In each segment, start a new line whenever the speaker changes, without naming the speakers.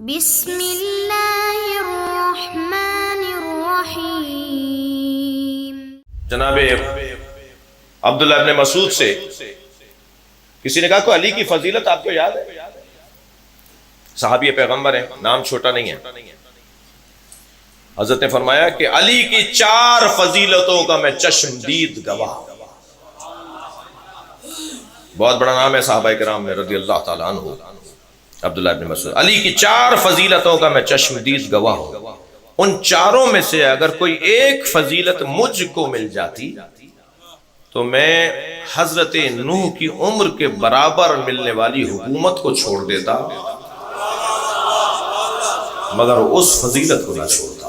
بسم اللہ الرحمن الرحیم۔
جناب عبداللہ ابن مسعود سے کسی نے کہا کہ علی کی فضیلت آپ کو یاد ہے؟ صحابی پیغمبر ہے، نام چھوٹا نہیں ہے۔ حضرت نے فرمایا کہ علی کی 4 فضیلتوں کا میں چشمدید گواہ ہوں۔ بہت بڑا نام ہے صحابہ کرام میں رضی اللہ تعالیٰ عنہ عبداللہ ابن مسعود۔ علی کی 4 فضیلتوں کا میں چشمدید گواہ ہوں، ان 4 میں سے اگر کوئی ایک فضیلت مجھ کو مل جاتی تو میں حضرت نوح کی عمر کے برابر ملنے والی حکومت کو چھوڑ دیتا، مگر اس فضیلت کو نہ چھوڑتا۔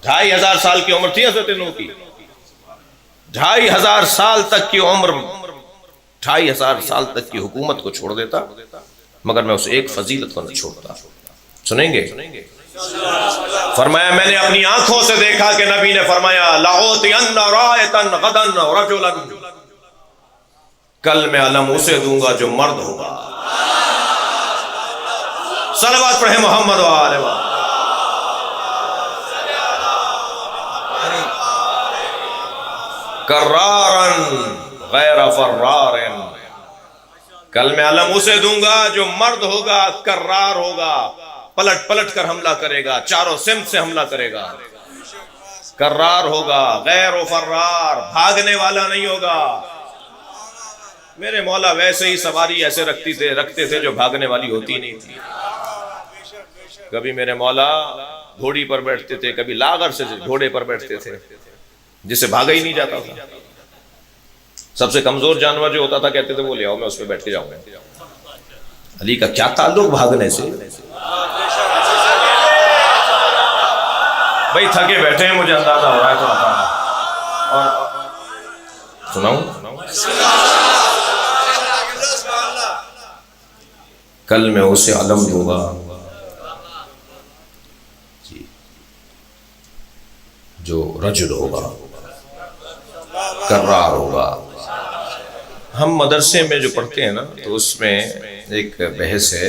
2500 سال کی عمر تھی حضرت نوح کی، 2500 سال تک کی عمر، 2500 سال تک کی حکومت کو چھوڑ دیتا، مگر میں اس ایک فضیلت کو نہ چھوڑتا۔ سنیں گے؟ فرمایا میں نے اپنی آنکھوں سے دیکھا کہ نبی نے فرمایا لَأُعْطِيَنَّ رَائِطًا غَدًا رَجُلًا، کل میں علم اسے دوں گا جو مرد ہوگا۔ صلوات پڑھیں محمد وآلہ وآلہ۔ کرارن غیر فرار، کل میں علم اسے دوں گا جو مرد ہوگا، کرار ہوگا، پلٹ پلٹ کر حملہ کرے گا، چاروں سمت سے حملہ کرے گا، کرار ہوگا، غیر فرار، بھاگنے والا نہیں ہوگا۔ میرے مولا ویسے ہی سواری ایسے رکھتے تھے جو بھاگنے والی ہوتی نہیں تھی۔ کبھی میرے مولا گھوڑی پر بیٹھتے تھے، کبھی لاغر سے گھوڑے پر بیٹھتے تھے جسے بھاگا ہی نہیں جاتا تھا۔ سب سے کمزور جانور جو ہوتا تھا کہتے تھے وہ لے آؤ میں اس پہ بیٹھ کے جاؤں گا۔ علی کا کیا تعلق بھاگنے سے؟ بھائی تھکے بیٹھے ہیں، مجھے اندازہ ہو رہا ہے تھوڑا سا، اور سناؤں؟ کل میں اسے علم دوں گا جو رجل ہوگا، کرار ہوگا۔ ہم مدرسے میں جو پڑھتے ہیں نا تو اس میں ایک بحث ہے،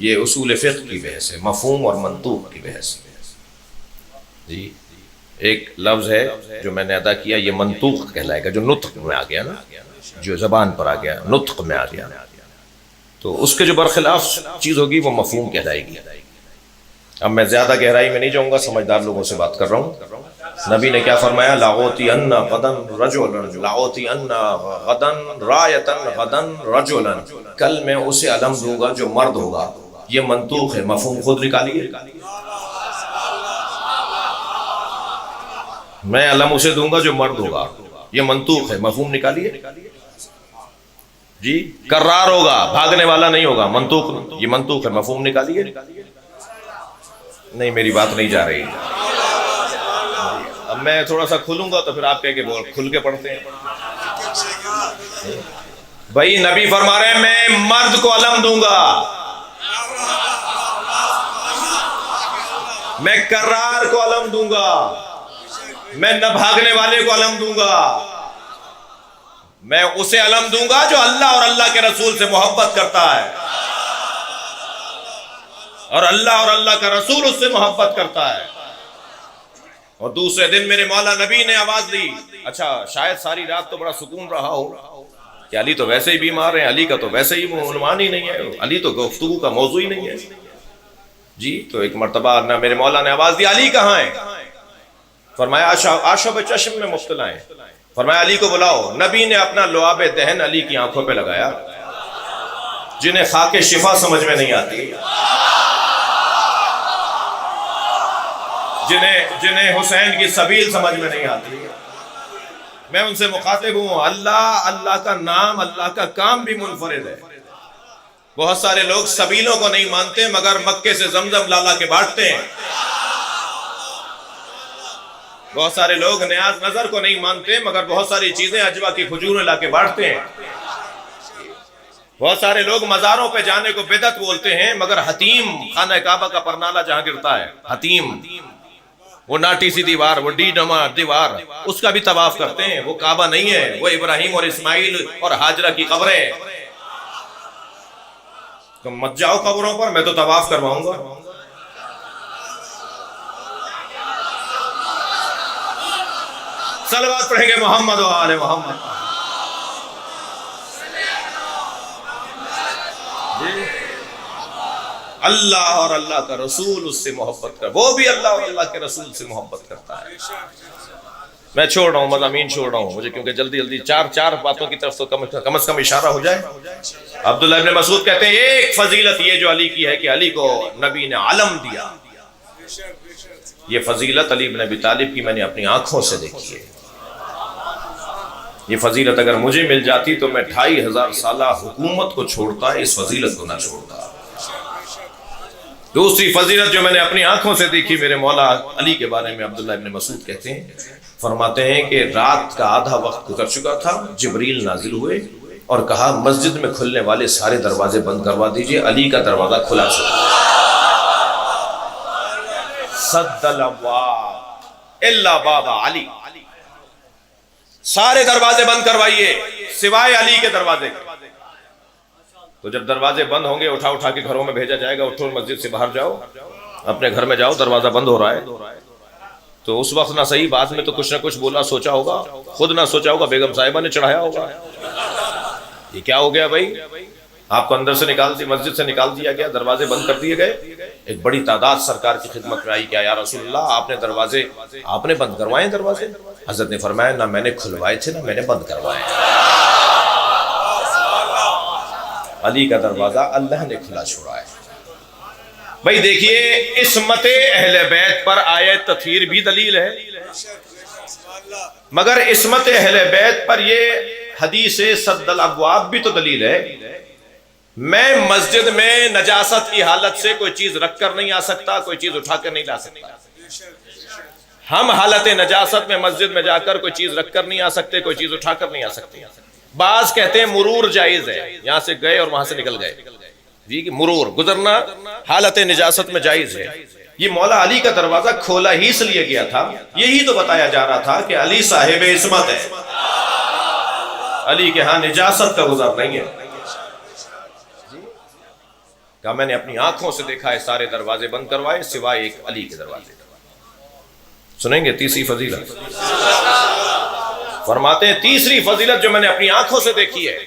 یہ اصول فقہ کی بحث ہے، مفہوم اور منطوق کی بحث ہے جی۔ ایک لفظ ہے جو میں نے ادا کیا، یہ منطوق کہلائے گا، جو نطق میں آ گیا نا، جو زبان پر آ گیا، نطق میں آ گیا، تو اس کے جو برخلاف چیز ہوگی وہ مفہوم کہلائے گی۔ اب میں زیادہ گہرائی میں نہیں جاؤں گا، سمجھدار لوگوں سے بات کر رہا ہوں۔ نبی نے کیا فرمایا؟ لَأُعْطِيَنَّ غَدًا رَجُلًا، لَأُعْطِيَنَّ غَدًا رَائِطًا غَدًا رَجُلًا، کل میں اسے علم دوں گا جو مرد ہوگا۔ یہ منطوق ہے، مفہوم خود نکالیے۔ میں علم اسے دوں گا جو مرد ہوگا، یہ منطوق ہے، مفہوم نکالیے جی۔ کرار ہوگا، بھاگنے والا نہیں ہوگا، منطوق، یہ منطوق ہے، مفہوم نکالیے۔ نہیں میری بات نہیں جا رہی۔ اب میں تھوڑا سا کھلوں گا تو پھر آپ کہہ کے کھل کے پڑھتے ہیں۔ بھائی نبی فرما رہے ہیں میں مرد کو علم دوں گا، میں کرار کو علم دوں گا، میں نہ بھاگنے والے کو علم دوں گا، میں اسے علم دوں گا جو اللہ اور اللہ کے رسول سے محبت کرتا ہے، اور اللہ کا رسول اس سے محبت کرتا ہے۔ اور دوسرے دن میرے مولا نبی نے آواز دی۔ اچھا شاید ساری رات تو بڑا سکون رہا ہو کہ علی تو ویسے ہی بیمار ہیں، علی کا تو ویسے ہی عنوان ہی نہیں ہے، علی تو گفتگو کا موضوع ہی نہیں ہے جی۔ تو ایک مرتبہ میرے مولا نے آواز دی علی کہاں ہیں؟ فرمایا آشوب چشم میں مبتلا ہیں۔ فرمایا علی کو بلاؤ۔ نبی نے اپنا لعاب دہن علی کی آنکھوں پہ لگایا، جنہیں خاک شفا سمجھ میں نہیں آتی، جنہیں حسین کی سبیل سمجھ میں نہیں آتی، میں ان سے مخاطب ہوں۔ اللہ کا نام، اللہ کا کام بھی منفرد ہے۔ بہت سارے لوگ سبیلوں کو نہیں مانتے مگر مکے سے زمزم لالا کے بانٹتے ہیں۔ بہت سارے لوگ نیاز نظر کو نہیں مانتے مگر بہت ساری چیزیں عجوا کی کھجوریں لا کے بانٹتے ہیں۔ بہت سارے لوگ مزاروں پہ جانے کو بدعت بولتے ہیں مگر حتیم، خانہ کعبہ کا پرنالہ جہاں گرتا ہے، حتیم، وہ ناٹی سی دیوار، وہ ڈی نما دیوار، اس کا بھی طواف کرتے ہیں۔ وہ کعبہ نہیں ہے، وہ ابراہیم اور اسماعیل اور ہاجرہ کی قبریں۔ تم مت جاؤ قبروں پر، میں تو طواف کرواؤں گا. صلوات پڑھیں گے محمد و آل محمد. اللہ اور اللہ کا رسول اس سے محبت کر، وہ بھی اللہ اور اللہ کے رسول سے محبت کرتا ہے. میں چھوڑ رہا ہوں، مضامین چھوڑ رہا ہوں مجھے، کیونکہ جلدی جلدی چار باتوں کی طرف تو کم از کم اشارہ ہو جائے. عبداللہ ابن مسعود کہتے ہیں ایک فضیلت یہ جو علی کی ہے کہ علی کو نبی نے علم دیا. یہ فضیلت علی بن ابی طالب کی میں نے اپنی آنکھوں سے دیکھی ہے. یہ فضیلت اگر مجھے مل جاتی تو میں 2500 سالہ حکومت کو چھوڑتا، اس فضیلت کو نہ چھوڑتا. دوسری فضیلت جو میں نے اپنی آنکھوں سے دیکھی میرے مولا علی کے بارے میں، عبداللہ ابن مسعود کہتے ہیں، فرماتے ہیں کہ رات کا آدھا وقت گزر چکا تھا، جبریل نازل ہوئے اور کہا مسجد میں کھلنے والے سارے دروازے بند کروا دیجئے، علی کا دروازہ کھلا چھوڑا. سد الابواب الا باب علی، سارے دروازے بند کروائیے سوائے علی کے دروازے. تو جب دروازے بند ہوں گے اٹھا کے گھروں میں بھیجا جائے گا، اٹھو مسجد سے باہر جاؤ، اپنے گھر میں جاؤ، دروازہ بند ہو رہا ہے. تو اس وقت نہ صحیح بات میں تو کچھ نہ کچھ بولا، سوچا ہوگا، خود نہ سوچا ہوگا، بیگم صاحبہ نے چڑھایا ہوگا. یہ کیا ہو گیا بھائی؟ آپ کو اندر سے مسجد سے نکال دیا گیا، دروازے بند کر دیے گئے. ایک بڑی تعداد سرکار کی خدمت میں آئی، کیا یا رسول اللہ آپ نے بند کروائے دروازے؟ حضرت نے فرمایا نہ میں نے کھلوائے تھے نہ میں نے بند کروائے. علی کا دروازہ اللہ نے کھلا چھوڑا ہے. بھائی دیکھیے، عصمت اہل بیت پر آیت تطہیر بھی دلیل ہے، مگر عصمت اہل بیت پر یہ حدیث سد الابواب بھی تو دلیل ہے. میں مسجد میں نجاست کی حالت سے کوئی چیز رکھ کر نہیں آ سکتا، کوئی چیز اٹھا کر نہیں لا سکتا. ہم حالت نجاست میں مسجد میں جا کر کوئی چیز رکھ کر نہیں آ سکتے، کوئی چیز اٹھا کر نہیں آ سکتے. بعض کہتے ہیں مرور جائز ہے، یہاں سے گئے اور وہاں سے نکل گئے، جی مرور گزرنا حالت نجاست میں جائز ہے. یہ مولا علی کا دروازہ کھولا ہی اس لیے گیا تھا، یہی تو بتایا جا رہا تھا کہ علی صاحب عصمت ہے، علی کے ہاں نجاست کا گزر نہیں ہے. کہ میں نے اپنی آنکھوں سے دیکھا ہے سارے دروازے بند کروائے سوائے ایک علی کے دروازے. سنیں گے تیسری فضیلت؟ فرماتے ہیں تیسری فضیلت جو میں نے اپنی آنکھوں سے دیکھی ہے،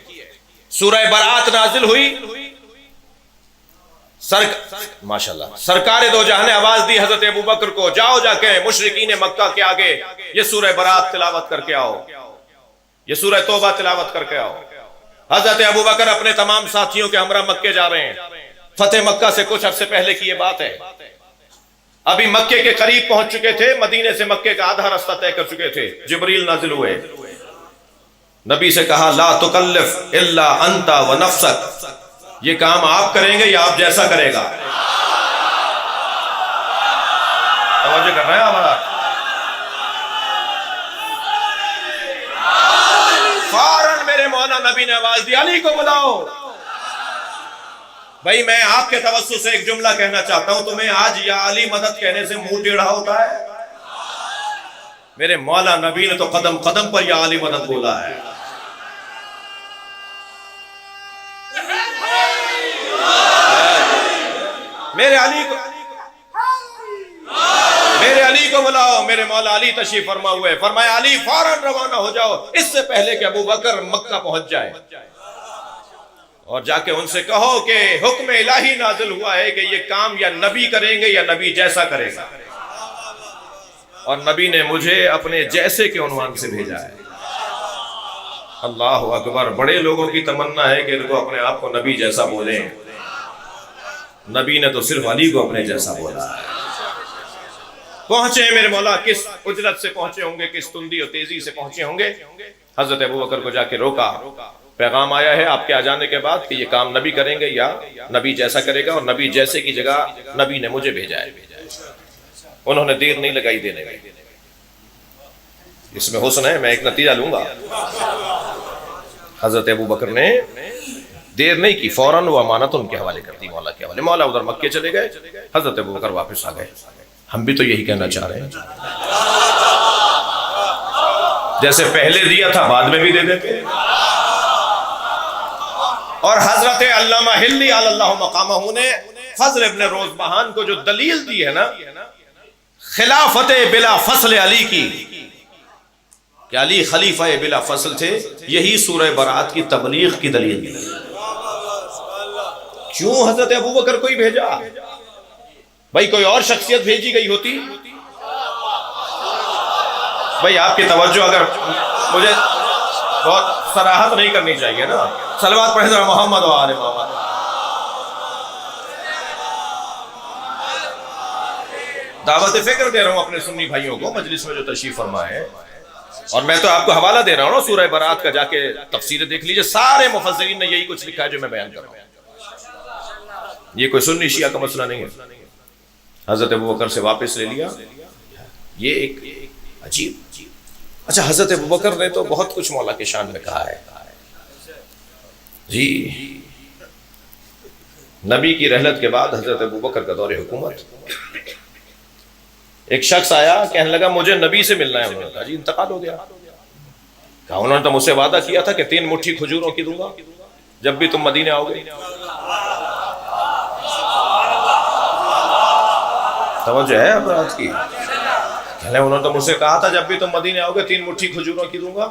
سورہ برات نازل ہوئی، ماشاءاللہ سرکار دو جہاں نے آواز دی حضرت ابوبکر کو، جاؤ جا کے مشرکین مکہ کے آگے یہ سورہ برات تلاوت کر کے آؤ، یہ سورہ توبہ تلاوت کر کے آؤ. حضرت ابوبکر اپنے تمام ساتھیوں کے ہمراہ مکے جا رہے ہیں. فتح مکہ سے کچھ عرصے پہلے کی یہ بات ہے، ابھی مکے کے قریب پہنچ چکے تھے، مدینے سے مکے کا آدھا راستہ طے کر چکے تھے. جبریل نازل ہوئے، نبی سے کہا لا تکلف الا انت ونفسک، یہ کام آپ کریں گے یا آپ جیسا کرے گا؟ توجہ کر رہے ہیں ہمارا؟ فوراً میرے مولا نبی نے آواز دی علی کو بلاؤ. بھائی میں آپ کے توسط سے ایک جملہ کہنا چاہتا ہوں، تمہیں آج یا علی مدد کہنے سے منہ ٹیڑھا ہوتا ہے؟ میرے مولا نبی نے تو قدم قدم پر یا علی مدد بولا ہے. میرے علی کو بلاؤ. میرے مولا علی تشریف فرما ہوئے، فرمایا علی فوراً روانہ ہو جاؤ اس سے پہلے کہ ابوبکر مکہ پہنچ جائے، اور جا کے ان سے کہو کہ حکم الہی نازل ہوا ہے کہ یہ کام یا نبی کریں گے یا نبی جیسا کرے گا، اور نبی نے مجھے اپنے جیسے کے عنوان سے بھیجا ہے. اللہ اکبر. بڑے لوگوں کی تمنا ہے کہ ان کو اپنے آپ کو نبی جیسا بولیں، نبی نے تو صرف علی کو اپنے جیسا بولا ہے. پہنچے میرے مولا، کس اجرت سے پہنچے ہوں گے، کس تندی اور تیزی سے پہنچے ہوں گے. حضرت ابوبکر کو جا کے روکا، پیغام آیا ہے آپ کے آ جانے کے بعد کہ یہ کام نبی کریں گے یا نبی جیسا کرے گا، اور نبی جیسے کی جگہ نبی نے مجھے بھیجا ہے. انہوں نے دیر نہیں لگائی دینے میں. اس میں حسن ہے، میں ایک نتیجہ لوں گا. حضرت ابوبکر نے دیر نہیں کی، فوراً وہ امانت ان کے حوالے کر دی، مولا کے حوالے. مولا ادھر مکے چلے گئے، حضرت ابوبکر واپس آ گئے. ہم بھی تو یہی کہنا چاہ رہے ہیں، جیسے پہلے دیا تھا بعد میں بھی دے دیتے. اور حضرت علامہ ہلی علی اللہ مقامہ نے فضل ابن روزبہان کو جو دلیل دی ہے نا خلافت بلا فصل علی کی کہ علی خلیفہ بلا فصل تھے، یہی سورہ برات کی تبلیغ کی دلیل دی۔ کیوں حضرت ابوبکر کو ہی بھیجا؟ بھائی کوئی اور شخصیت بھیجی گئی ہوتی؟ بھائی آپ کی توجہ اگر مجھے بہت صراحت نہیں کرنی چاہیے نا، صلوات پڑھیں ذرا محمد و آل محمد۔ دعوت فکر دے رہا ہوں اپنے سنی بھائیوں کو مجلس میں جو تشریف فرما ہے، اور میں تو آپ کو حوالہ دے رہا ہوں سورہ برات کا، جا کے تفسیر دیکھ لیجئے، سارے مفسرین نے یہی کچھ لکھا ہے جو میں بیان کر رہا ہوں۔ یہ کوئی سنی شیعہ کا مسئلہ نہیں ہے۔ حضرت ابوبکر سے واپس لے لیا، یہ ایک عجیب۔ اچھا، حضرت ابوبکر نے تو بہت کچھ مولا کے شان میں کہا ہے جی۔ نبی کی رحلت کے بعد حضرت ابوبکر کا دور حکومت، ایک شخص آیا کہنے لگا مجھے نبی سے ملنا ہے۔ انہوں نے کہا جی انتقال ہو گیا۔ کہا انہوں نے تو مجھ سے وعدہ کیا تھا کہ 3 مٹھی کھجوروں کی دوں گا جب بھی تم مدینے آؤ گے۔ توجہ ہے اب رات کی؟ کہنے انہوں نے تو مجھ سے کہا تھا جب بھی تم مدینے آؤ گے 3 مٹھی کھجوروں کی دوں گا،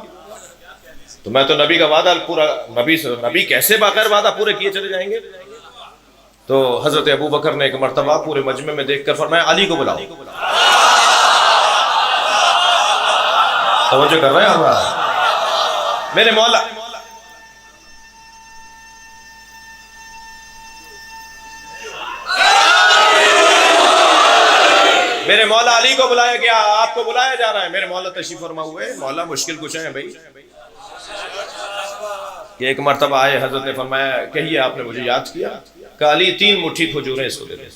تو میں تو نبی کا وعدہ پورا، نبی کیسے بغیر وعدہ پورے کیے چلے جائیں گے؟ تو حضرت ابوبکر نے ایک مرتبہ پورے مجمع میں دیکھ کر فرمایا علی کو بلاؤ۔ توجہ کر رہے ہیں آپ؟ میرے مولا میرے مولا علی کو بلایا گیا، آپ کو بلایا جا رہا ہے۔ میرے مولا تشریف فرما ہوئے، مولا مشکل کچھ ہے بھائی کہ ایک مرتبہ آئے، حضرت نے فرمایا کہیے آپ نے مجھے یاد کیا؟ کہ علی 3 مٹھی کھجوریں اس کو دے دیں۔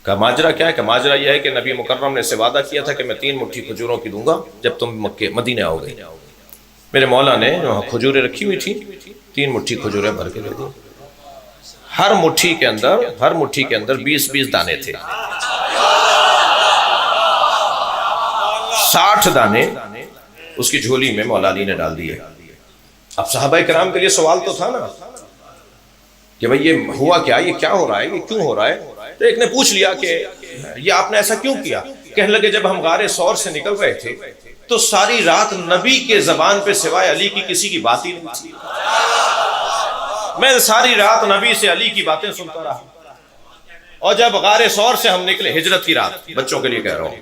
کہ ماجرا کیا ہے؟ کہ ماجرا یہ ہے کہ نبی مکرم نے سے وعدہ کیا تھا کہ میں 3 مٹھی کھجوروں کی دوں گا جب تم مکے مدینے آؤ گے۔ میرے مولا نے وہاں کھجوریں رکھی ہوئی تھی، 3 مٹھی کھجوریں بھر کے دے دی۔ ہر مٹھی کے اندر 20 دانے تھے، 60 دانے اس کی جھولی میں مولا علی نے ڈال دیے۔ اب صحابہ کرام کے لیے سوال تو تھا نا کہ بھئی یہ ہوا کیا، یہ کیا ہو رہا ہے، یہ کیوں ہو رہا ہے؟ تو ایک نے پوچھ لیا کہ یہ آپ نے ایسا کیوں کیا؟ کہنے لگے جب ہم غار ثور سے نکل رہے تھے تو ساری رات نبی کے زبان پہ سوائے علی کی کسی کی بات ہی نہیں تھی۔ میں ساری رات نبی سے علی کی باتیں سنتا رہا، اور جب غار ثور سے ہم نکلے، ہجرت کی رات، بچوں کے لیے کہہ رہا ہوں،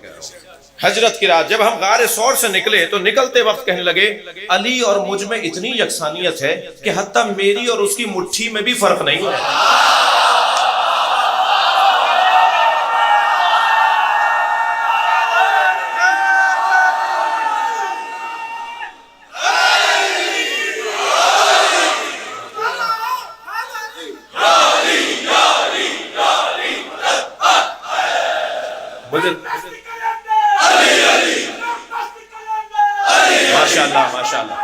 ہجرت کی رات جب ہم غار ثور سے نکلے تو نکلتے وقت کہنے لگے علی اور مجھ میں اتنی یکسانیت ہے کہ حتیٰ میری اور اس کی مٹھی میں بھی فرق نہیں ہے۔ ماشاءاللہ ماشاءاللہ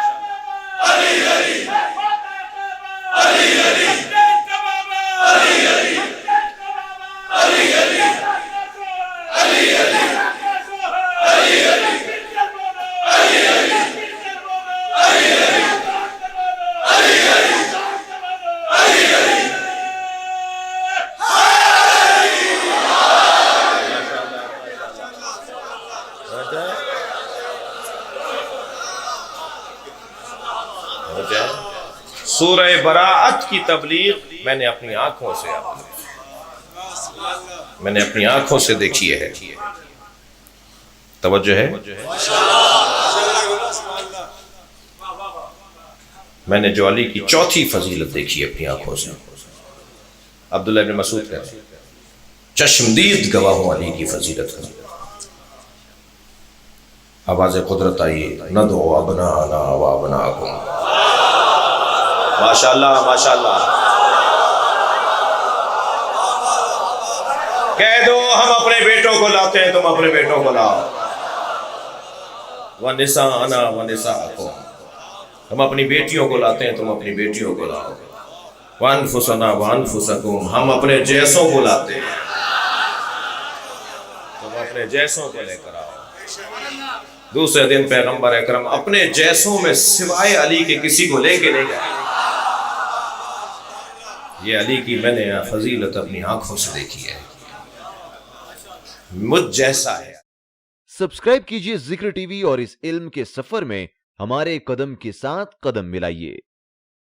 سورہ براءت کی تبلیغ میں نے اپنی آنکھوں سے دیکھی ہے۔ توجہ ہے؟ میں نے جو علی کی 4تھی فضیلت دیکھی ہے اپنی آنکھوں سے۔ عبداللہ ابن مسعود کہتے ہیں چشمدید گواہ ہوں علی کی فضیلت کا۔ آواز قدرت آئی ندعو ابناءنا و ابناءکم۔ ماشاءاللہ ماشاءاللہ، کہہ دو ہم اپنے بیٹوں کو لاتے ہیں، تم اپنے بیٹوں کو لاؤ۔ وَنِسَاءَنَا وَنِسَاءَكُمْ، ہم اپنی بیٹیوں کو لاتے ہیں، تم اپنی بیٹیوں کو لاؤ۔ وَأَنفُسَنَا وَأَنفُسَكُمْ، ہم اپنے جیسوں کو لاتے ہیں، تم اپنے جیسوں کو لے کر آؤ۔ دوسرے دن پیغمبر اکرم اپنے جیسوں میں سوائے علی کے کسی کو لے کے نہیں گئے۔ یہ علی کی میں نے فضیلت اپنی آنکھوں سے دیکھی ہے، مجھ جیسا ہے۔
سبسکرائب کیجئے ذکر ٹی وی اور اس علم کے سفر میں ہمارے قدم کے ساتھ قدم ملائیے۔